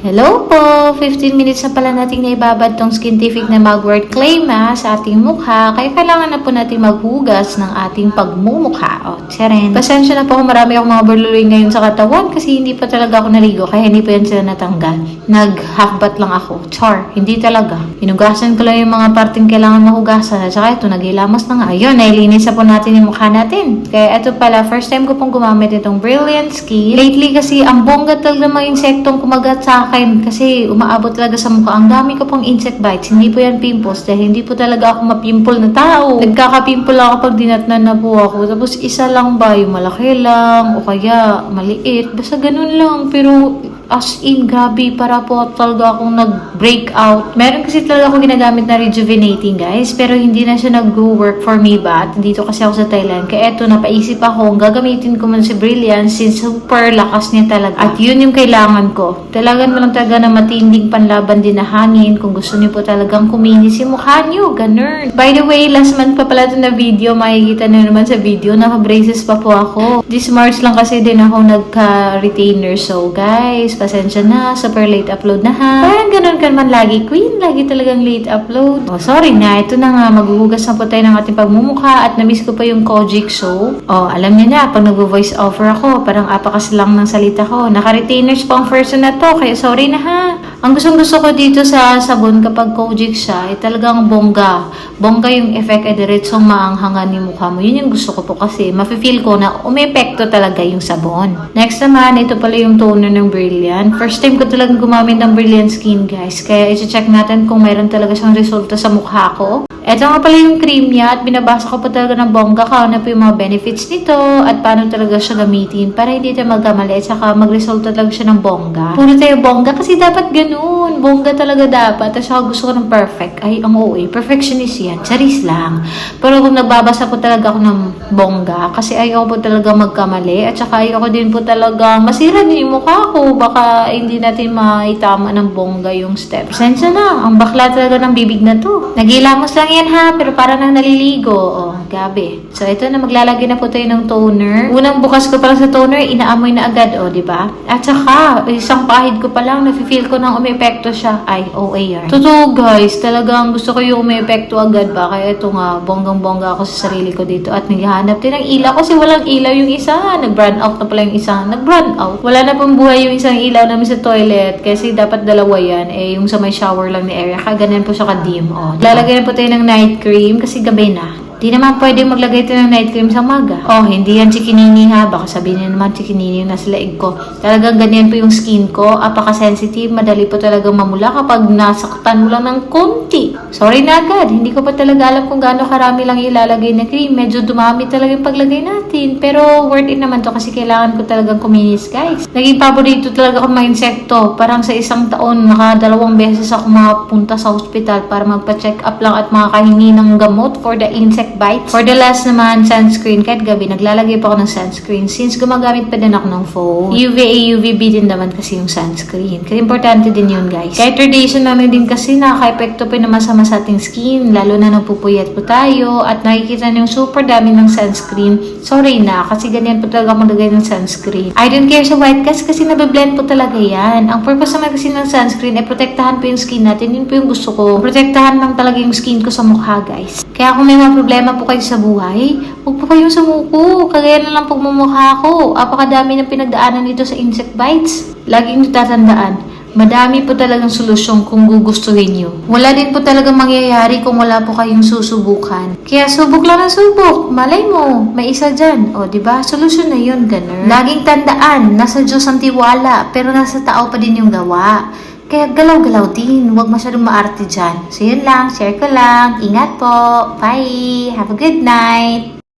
Hello po! 15 minutes na pala natin naibabad tong Skintific na Mugwort Clay Mask sa ating mukha. Kaya kailangan na po natin maghugas ng ating pagmumukha. O, tsaren. Pasensya na po kung marami akong mga burluloy ngayon sa katawan kasi hindi pa talaga ako naligo. Kaya hindi pa yan sila natanggal. Nag-half bath lang ako. Char, hindi talaga. Hinugasan ko lang yung mga parting kailangan mahugasan. At saka ito, naghilamos na nga. Ayun, nailinis na po natin yung mukha natin. Kaya ito pala, first time ko pong gumamit itong Brilliant Skin. Lately kasi, ang bongga talaga mga insektong kumagat sa akin kasi umaabot talaga sa mukha. Ang dami ko pong insect bites. Hindi po yan pimples dahil hindi po talaga ako mapimple na tao. Nagkaka-pimple ako pag dinatnan na po ako. Tapos isa lang ba, yung malaki lang o kaya maliit. Basta ganun lang. Pero as in, grabe, para po talaga akong nag-break out. Meron kasi talaga akong ginagamit na rejuvenating, guys. Pero hindi na siya nag-work for me ba? Dito kasi ako sa Thailand. Kaya eto, napaisip ako, gagamitin ko man si Brilliant since super lakas niya talaga. At yun yung kailangan ko. Talagan mo lang talaga na matinding panlaban din na hangin kung gusto niyo po talagang kuminis yung mukha niyo. Ganun. By the way, last month pa pala ito na video. Makikita na naman sa video. Naka-braces pa po ako. This March lang kasi din ako nagka-retainer. So, guys, pasensya na, super late upload na ha. Parang ganun ka man lagi, Queen. Lagi talagang late upload. Oh, sorry na. Ito na nga, maghuhugas na po tayo ng ating pagmumukha at namiss ko pa yung Kojic Show. Oh, alam niyo na, pag nag-voice over ako, parang apakas lang ng salita ko. Naka-retainers pang version na to, kaya sorry na ha. Ang gusto ko dito sa sabon kapag Kojic siya, ay talagang bongga. Bongga yung effect ay diretsong maanghangan yung mukha mo. Yun yung gusto ko po kasi mafe-feel ko na umepekto talaga yung sabon. Next naman, ito pala yung toner ng Brilliant. First time ko talagang gumamit ng Brilliant Skin, guys. Kaya i-check natin kung mayroon talaga siyang resulta sa mukha ko. Ito nga pala yung cream niya at binabasa ko pa talaga ng bongga ka na po yung mga benefits nito at paano talaga siya gamitin para hindi tayo magkamali at saka mag-resulta talaga siya ng bongga. Puro tayo bongga kasi dapat ganun. Bongga talaga dapat. At saka gusto ko ng perfect. Ay, ang OA. Perfectionist yan. Charis lang. Pero kung nagbabasa po talaga ako ng bongga kasi ayoko po talaga magkamali at saka ayoko din po talaga masira din yung mukha ko. Baka hindi natin maitama ng bongga yung steps. Sensya na. Ang bakla talaga ng bibig na to. Nagilamos lang yan ha, pero parang nang naliligo. Oh, gabi. So, ito na, maglalagay na po tayo ng toner. Unang bukas ko pa lang sa toner, inaamoy na agad, oh, di ba? At saka, isang pahid ko pa lang, nafe-feel ko nang umepekto siya. Ay, OAR. Totoo, guys, talagang gusto ko yung umepekto agad ba? Kaya ito nga, bonggang-bongga ako sa sarili ko dito. At naghahanap din ng ilaw kasi walang ilaw yung isa. Nag-brand out na pala yung isa. Nag-brand out. Wala na pong buhay yung isang ilaw namin sa toilet kasi dapat dalawa yan. Eh, yung sa may shower lang ni area. Ganyan po siya ka-dim. Oh, lalagay na po tayo ng night cream kasi gabi na. Di naman pwede maglagay ito ng night cream sa umaga. Oh, hindi yan chikinini ha. Baka sabihin niyo naman chikinini yung nasa leeg ko. Talagang ganyan po yung skin ko. Apaka-sensitive. Madali po talagang mamula kapag nasaktan mo lang ng konti. Sorry na agad. Hindi ko pa talaga alam kung gaano karami lang ilalagay na cream. Medyo dumami talaga yung paglagay natin. Pero worth it naman to kasi kailangan ko talagang kuminis, guys. Naging paborito talaga ako mga insekto. Parang sa isang taon, nakadalawang beses ako makapunta sa hospital para magpa-check up lang at makakahingi ng gamot for the insect bites. For the last naman, sunscreen. Kahit gabi, naglalagay pa ako ng sunscreen. Since gumagamit pa din ako ng phone. UVA, UVB din naman kasi yung sunscreen. Kasi importante din yun, guys. Kahit radiation namin din kasi nakaka-epekto pa yung masama sa ating skin. Lalo na nagpupuyat po tayo. At nakikita niyo yung super dami ng sunscreen. Sorry na, kasi ganyan po talaga maglagay ng sunscreen. I don't care sa white cast kasi nabiblend po talaga yan. Ang purpose naman kasi ng sunscreen ay protektahan po yung skin natin. Yun po yung gusto ko. Protektahan lang talaga yung skin ko sa mukha, guys. Kaya kung may mga problema po kayo sa buhay, huwag po kayong sumuko. Kagaya na lang pagmumukha ko. Apakadami ng pinagdaanan dito sa insect bites. Laging tatandaan, madami po talagang solusyon kung gugustuhin nyo. Wala din po talagang mangyayari kung wala po kayong susubukan. Kaya subok lang ang subok. Malay mo, may isa dyan. O, diba? Solusyon na yun, ganun. Laging tandaan, nasa Diyos ang tiwala, pero nasa tao pa din yung gawa. Kaya galaw-galaw din. Huwag masyadong maarte dyan. So, yun lang. Share ko lang. Ingat po. Bye. Have a good night.